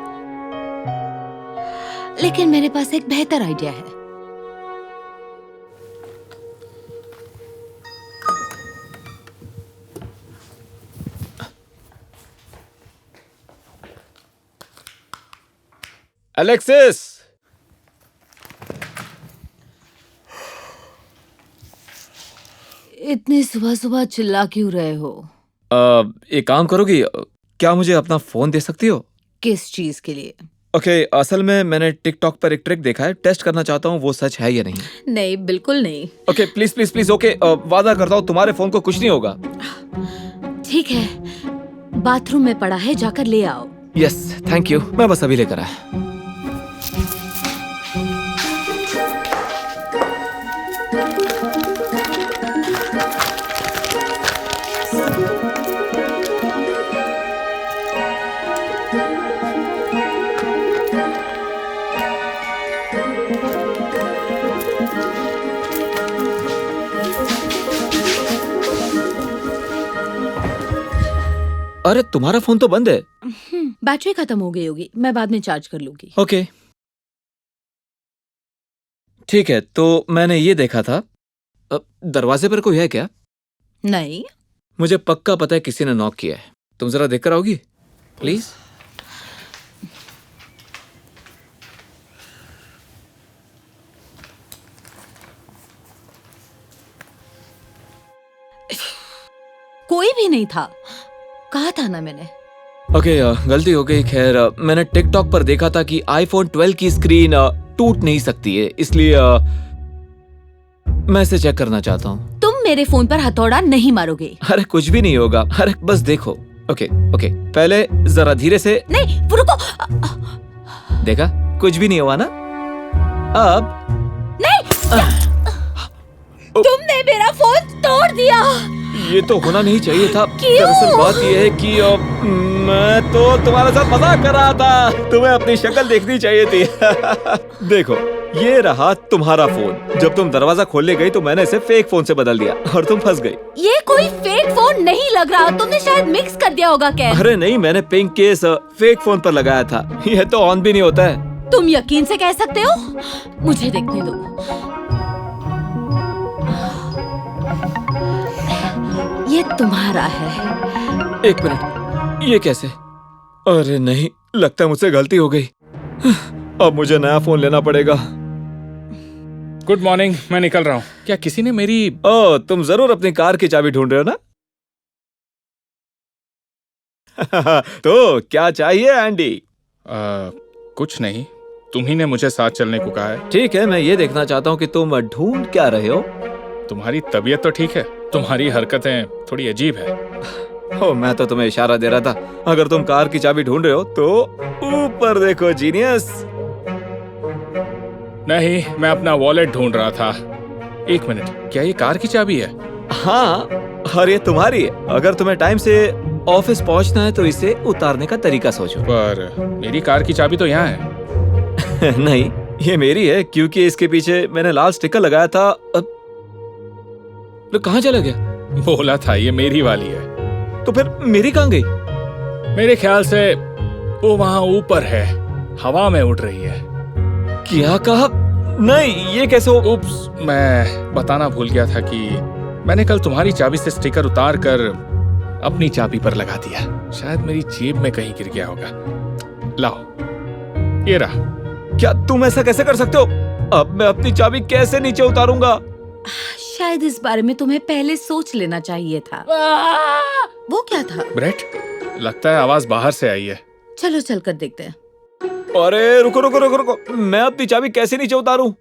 लेकिन मेरे पास एक बेहतर आइडिया है। एलेक्सिस, इतनी सुबह सुबह चिल्ला क्यों रहे हो? एक काम करोगी? क्या मुझे अपना फोन दे सकती हो? किस चीज के लिए? ओके, असल में मैंने टिकटॉक पर एक ट्रिक देखा है। टेस्ट करना चाहता हूँ वो सच है या नहीं। नहीं, बिल्कुल नहीं। Okay, please please please. Okay, वादा करता हूँ तुम्हारे फोन को कुछ नहीं होगा। ठीक है, बाथरूम में पड़ा है, जाकर ले आओ। Yes, thank you. मैं बस अभी लेकर आया। अरे, तुम्हारा फोन तो बंद है। बैटरी खत्म हो गई होगी, मैं बाद में चार्ज कर लूंगी। ओके, ठीक है। तो मैंने ये देखा था, दरवाजे पर कोई है क्या? नहीं। मुझे पक्का पता है किसी ने नॉक किया है। तुम जरा देखकर आओगी प्लीज? कोई भी नहीं था, कहा था ना मैंने। ओके, गलती हो गई। खैर, मैंने टिकटॉक पर देखा था कि आईफोन 12 की स्क्रीन टूट नहीं सकती है, इसलिए मैं इसे चेक करना चाहता हूँ। तुम मेरे फोन पर हथौड़ा नहीं मारोगे। अरे कुछ भी नहीं होगा। अरे बस देखो। ओके ओके, पहले जरा धीरे से। नहीं, रुको। देखा, कुछ भी नहीं हुआ ना? अब नहीं, तुमने मेरा फोन तोड़ दिया। ये तो होना नहीं चाहिए था। क्यों? दरअसल बात ये है कि मैं तो तुम्हारे साथ मजाक कर रहा था। तुम्हें अपनी शक्ल देखनी चाहिए थी। देखो, ये रहा तुम्हारा फोन। जब तुम दरवाजा खोलने गई तो मैंने इसे फेक फोन से बदल दिया और तुम फंस गई। ये कोई फेक फोन नहीं लग रहा, तुमने शायद मिक्स कर दिया होगा कैन। अरे नहीं, मैंने पिंक केस फेक फोन पर लगाया था। यह तो ऑन भी नहीं होता है। तुम यकीन से कह सकते हो? मुझे देखने दो। ये तुम्हारा है। एक मिनट, ये कैसे? अरे नहीं, लगता है मुझसे गलती हो गई। अब मुझे नया फोन लेना पड़ेगा। गुड मॉर्निंग, मैं निकल रहा हूँ। क्या किसी ने मेरी... ओह, तुम जरूर अपनी कार की चाबी ढूंढ रहे हो ना? तो क्या चाहिए एंडी? कुछ नहीं, तुम ही ने मुझे साथ चलने को कहा है। ठीक है, मैं ये देखना चाहता हूँ कि तुम ढूंढ क्या रहे हो। तुम्हारी तबीयत तो ठीक है, तुम्हारी हरकतें थोड़ी अजीब है। ओह, मैं तो तुम्हें इशारा दे रहा था। अगर तुम कार की चाबी ढूंढ रहे हो तो ऊपर देखो जीनियस। नहीं, मैं अपना वॉलेट ढूंढ रहा था। एक मिनट, क्या ये कार की चाबी है? हाँ, और ये तुम्हारी है। अगर तुम्हें टाइम से ऑफिस पहुंचना है तो इसे उतारने का तरीका सोचो। पर मेरी कार की चाबी तो यहाँ है। नहीं, ये मेरी है क्योंकि इसके पीछे मैंने लाल स्टिकर लगाया था। तो कहाँ चला गया? बोला था ये मेरी वाली है। तो फिर मेरी कहाँ गई? मेरे ख्याल से वो वहाँ ऊपर है, हवा में उड़ रही है। क्या कहा? नहीं, ये कैसे हो? उप्स, मैं बताना भूल गया था कि मैंने कल तुम्हारी चाबी से स्टिकर उतार कर अपनी चाबी पर लगा दिया। शायद मेरी जेब में कहीं गिर गया होगा। लाओ, ये रहा। क्या तुम ऐसा कैसे कर सकते हो? अब मैं अपनी चाबी कैसे नीचे उतारूंगा? शायद इस बारे में तुम्हें पहले सोच लेना चाहिए था। वो क्या था? ब्रेट, लगता है आवाज बाहर से आई है। चलो चलकर देखते हैं। अरे रुको रुको रुको रुको, मैं अपनी चाबी कैसे नीचे उतारूं?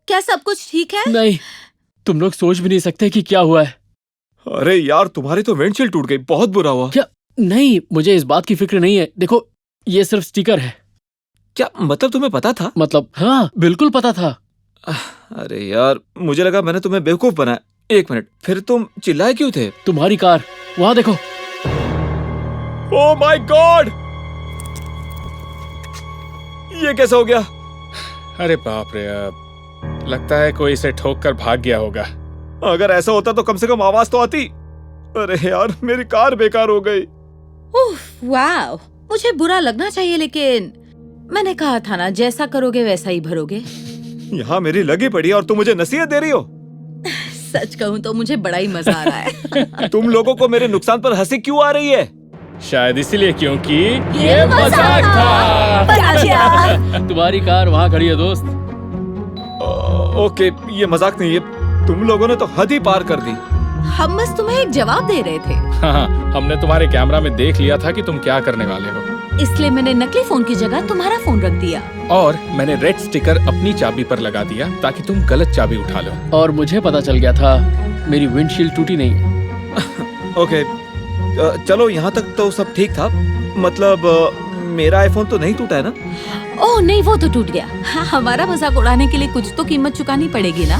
क्या सब कुछ ठीक है? नहीं, तुम लोग सोच भी नहीं सकते कि क्या हुआ है। अरे यार, तुम्हारी तो विंडशील्ड टूट गई, बहुत बुरा हुआ। क्या? नहीं, मुझे इस बात की फिक्र नहीं है। देखो, ये सिर्फ स्टिकर है। क्या मतलब तुम्हें पता था? मतलब हाँ, बिल्कुल पता था। अरे यार, मुझे लगा मैंने तुम्हें बेवकूफ बनाया। एक मिनट, फिर तुम चिल्लाए क्यों थे? तुम्हारी कार वहाँ देखो। ओह माय गॉड, ये कैसा हो गया? अरे बाप रे, अब लगता है कोई इसे ठोक कर भाग गया होगा। अगर ऐसा होता तो कम से कम आवाज तो आती। अरे यार, मेरी कार बेकार हो गई। वाह, मुझे बुरा लगना चाहिए, लेकिन मैंने कहा था ना, जैसा करोगे वैसा ही भरोगे। यहाँ मेरी लगी पड़ी और तुम मुझे नसीहत दे रही हो? सच कहूँ तो मुझे बड़ा ही मजा आ रहा है। तुम लोगों को मेरे नुकसान पर हंसी क्यों आ रही है? शायद इसीलिए क्योंकि ये मजाक था। तुम्हारी कार वहाँ खड़ी है दोस्त। ओके, ये मजाक नहीं है। तुम लोगों ने तो हद ही पार कर दी। हम बस तुम्हें एक जवाब दे रहे थे। हाँ, हमने तुम्हारे कैमरा में देख लिया था कि तुम क्या करने वाले हो, इसलिए मैंने नकली फोन की जगह तुम्हारा फोन रख दिया। और मैंने रेड स्टिकर अपनी चाबी पर लगा दिया ताकि तुम गलत चाबी उठा लो। और मुझे पता चल गया था मेरी विंडशील्ड टूटी नहीं है। ओके, चलो यहाँ तक तो सब ठीक था। मतलब मेरा आईफोन तो नहीं टूटा है ना? ओह नहीं, वो तो टूट गया। हाँ, हमारा मजाक उड़ाने के लिए कुछ तो कीमत चुकानी पड़ेगी ना।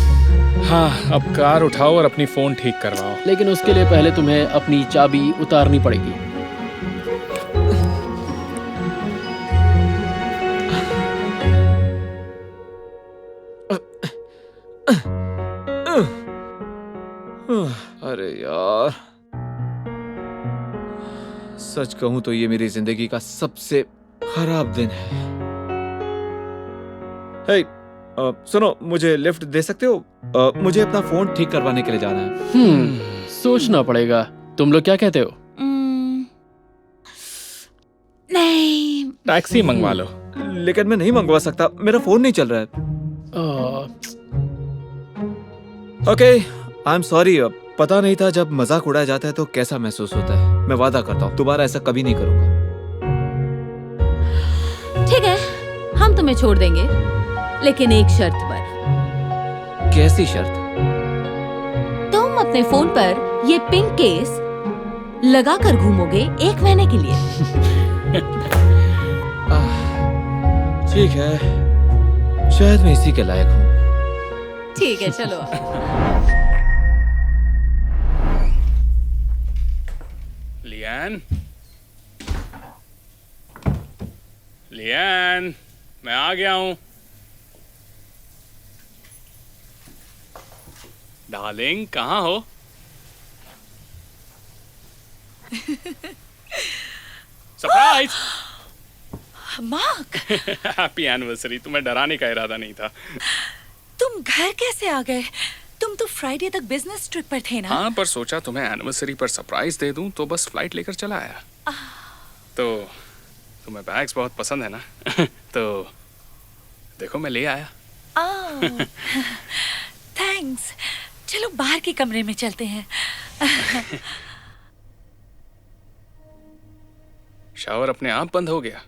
हाँ, अब कार उठाओ और अपनी फोन ठीक करवाओ। लेकिन उसके लिए पहले तुम्हें अपनी चाबी उतारनी पड़ेगी। अरे यार, सच कहूं तो ये मेरी जिंदगी का सबसे खराब दिन है। हे, सुनो, मुझे लिफ्ट दे सकते हो? मुझे अपना फोन ठीक करवाने के लिए जाना है। सोचना पड़ेगा। तुम लोग क्या कहते हो? नहीं, टैक्सी मंगवा लो। लेकिन मैं नहीं मंगवा सकता, मेरा फोन नहीं चल रहा है। Okay, I am sorry. पता नहीं था जब मजाक उड़ाया जाता है तो कैसा महसूस होता है। मैं वादा करता हूँ दोबारा ऐसा कभी नहीं करूंगा। ठीक है, हम तुम्हें छोड़ देंगे, लेकिन एक शर्त पर। कैसी शर्त? तुम अपने फोन पर ये पिंक केस लगा कर घूमोगे 1 महीने के लिए। ठीक है, शायद मैं इसी के लायक हूँ। ठीक है, चलो। लियान, लियान, मैं आ गया हूँ। डार्लिंग कहाँ हो? सरप्राइज! Mark, happy anniversary. तुम्हें डराने का इरादा नहीं था। तुम घर कैसे आ गए? तुम तो फ्राइडे तक बिजनेस ट्रिप पर थे ना? हाँ, पर सोचा तुम्हें एनिवर्सरी पर सरप्राइज दे दूं, तो बस फ्लाइट लेकर चला आया। तो तुम्हें बैग्स बहुत पसंद है ना? तो देखो मैं ले आया। थैंक्स। चलो बाहर के कमरे में चलते हैं। शावर अपने आप बंद हो गया।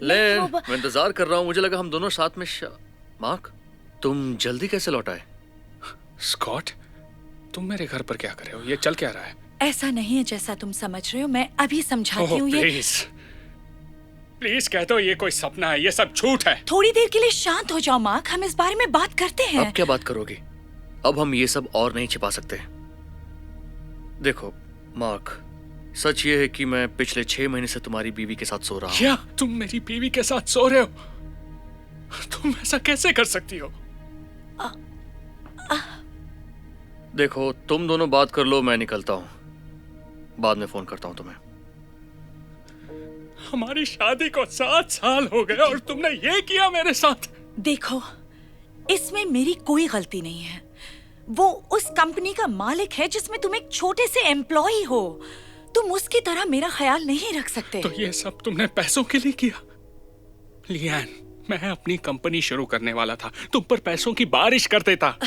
ले, मैं इंतजार कर रहा हूँ। मुझे लगा हम दोनों साथ में मार्क, तुम जल्दी कैसे लौट आए? स्कॉट, तुम मेरे घर पर क्या कर रहे हो? ये चल क्या रहा है? ऐसा नहीं है जैसा तुम समझ रहे हो। मैं अभी समझाती हूँ। ये प्लीज कह दो ये कोई सपना है, ये सब झूठ है। थोड़ी देर के लिए शांत हो जाओ मार्क, हम इस बारे में बात करते हैं। अब क्या बात करोगी? अब हम ये सब और नहीं छिपा सकते। देखो मार्क, सच ये है कि मैं पिछले 6 महीने से तुम्हारी बीवी के साथ सो रहा हूँ। क्या तुम मेरी बीवी के साथ सो रहे हो? तुम ऐसा कैसे कर सकती हो? देखो, तुम दोनों बात कर लो, मैं निकलता हूँ। बाद में फोन करता हूँ तुम्हें। हमारी शादी को 7 साल हो गए और तुमने ये किया मेरे साथ। देखो, इसमें मेरी कोई गलती नहीं है। वो उस कंपनी का मालिक है जिसमें तुम एक छोटे से एम्प्लॉई हो। तुम उसकी तरह मेरा ख्याल नहीं रख सकते। तो ये सब तुमने पैसों के लिए किया? लियान, मैं अपनी कंपनी शुरू करने वाला था, तुम पर पैसों की बारिश कर देता।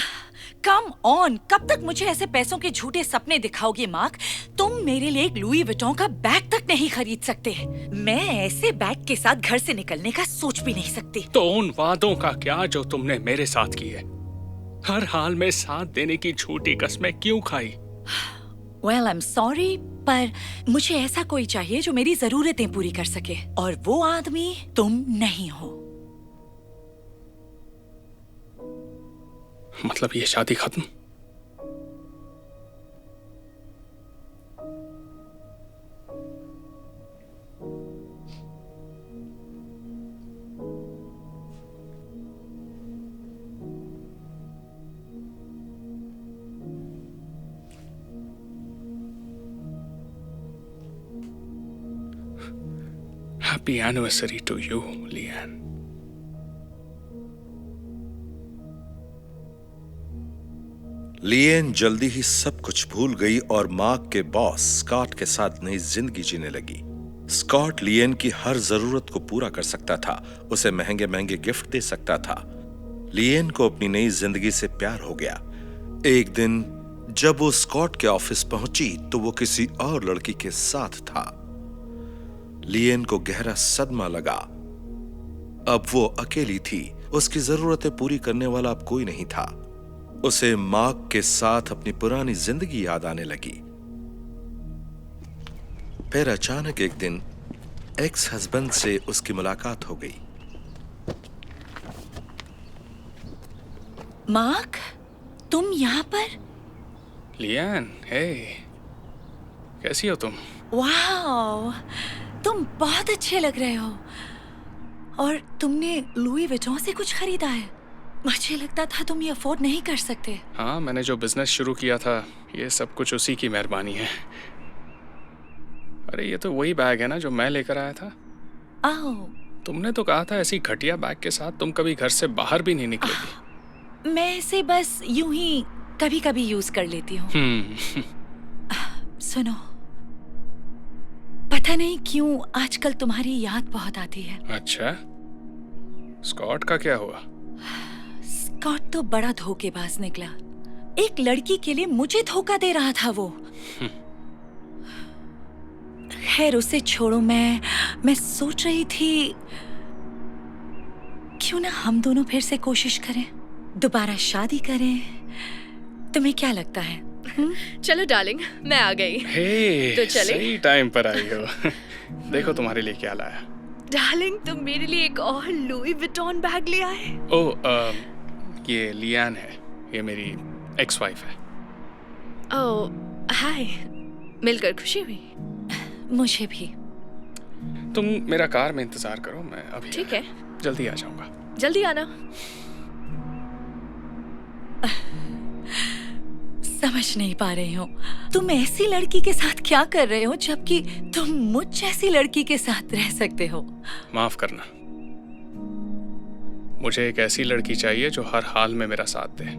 कम ऑन, कब तक मुझे ऐसे पैसों के झूठे सपने दिखाओगे मार्क? तुम मेरे लिए एक लुई विटॉन का बैग तक नहीं खरीद सकते। मैं ऐसे बैग के साथ घर से निकलने का सोच भी नहीं सकती। तो उन वादों का क्या जो तुमने मेरे साथ किए? हर हाल में साथ देने की झूठी कस्में क्यों खाई? Well, I'm sorry, पर मुझे ऐसा कोई चाहिए जो मेरी जरूरतें पूरी कर सके, और वो आदमी तुम नहीं हो। मतलब ये शादी खत्म? Happy anniversary to you, Lian. Lien जल्दी ही सब कुछ भूल गई और मार्क के बॉस स्कॉट के साथ नई जिंदगी जीने लगी। स्कॉट लिएन की हर जरूरत को पूरा कर सकता था, उसे महंगे महंगे गिफ्ट दे सकता था। लिएन को अपनी नई जिंदगी से प्यार हो गया। एक दिन जब वो स्कॉट के ऑफिस पहुंची तो वो किसी और लड़की के साथ था। लिएन को गहरा सदमा लगा। अब वो अकेली थी, उसकी जरूरतें पूरी करने वाला अब कोई नहीं था। उसे मार्क के साथ अपनी पुरानी जिंदगी याद आने लगी। फिर अचानक एक दिन एक्स हस्बैंड से उसकी मुलाकात हो गई। मार्क, तुम यहाँ पर? लियान, हे, कैसी हो तुम? वाह, तुम बहुत अच्छे लग रहे हो। और तुमने लुई विटॉन से कुछ खरीदा है? मुझे लगता था तुम ये अफोर्ड नहीं कर सकते। हाँ, मैंने जो बिजनेस शुरू किया था, ये सब कुछ उसी की मेहरबानी है। अरे ये तो वही बैग है ना जो मैं लेकर आया था। तुमने तो कहा था ऐसी घटिया बैग के साथ तुम कभी घर से बाहर भी नहीं निकलोगी। मैं इसे बस यूं ही कभी कभी यूज कर लेती हूँ। सुनो, पता नहीं क्यों आजकल तुम्हारी याद बहुत आती है। अच्छा, स्कॉट का क्या हुआ? स्कॉट तो बड़ा धोखेबाज निकला। एक लड़की के लिए मुझे धोखा दे रहा था वो। खैर उसे छोड़ो, मैं सोच रही थी क्यों ना हम दोनों फिर से कोशिश करें, दोबारा शादी करें। तुम्हें क्या लगता है? चलो डार्लिंग, मैं आ गई। हे, तो चले? सही टाइम पर आई हो। देखो तुम्हारे लिए क्या लाया। डार्लिंग, तुम मेरे लिए एक और लुई विटॉन बैग ले आए। ओह, ये लियान है, ये मेरी एक्स वाइफ है। ओह, हाय, मिलकर खुशी हुई। मुझे भी। तुम मेरा कार में इंतजार करो, मैं अभी ठीक है, जल्दी आ जाऊंगा। जल्दी आना। समझ नहीं पा रही हूँ तुम ऐसी लड़की के साथ क्या कर रहे हो जबकि तुम मुझ जैसी लड़की के साथ रह सकते हो। माफ करना, मुझे एक ऐसी लड़की चाहिए जो हर हाल में मेरा साथ दे,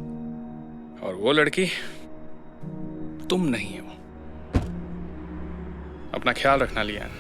और वो लड़की तुम नहीं हो। अपना ख्याल रखना लियान।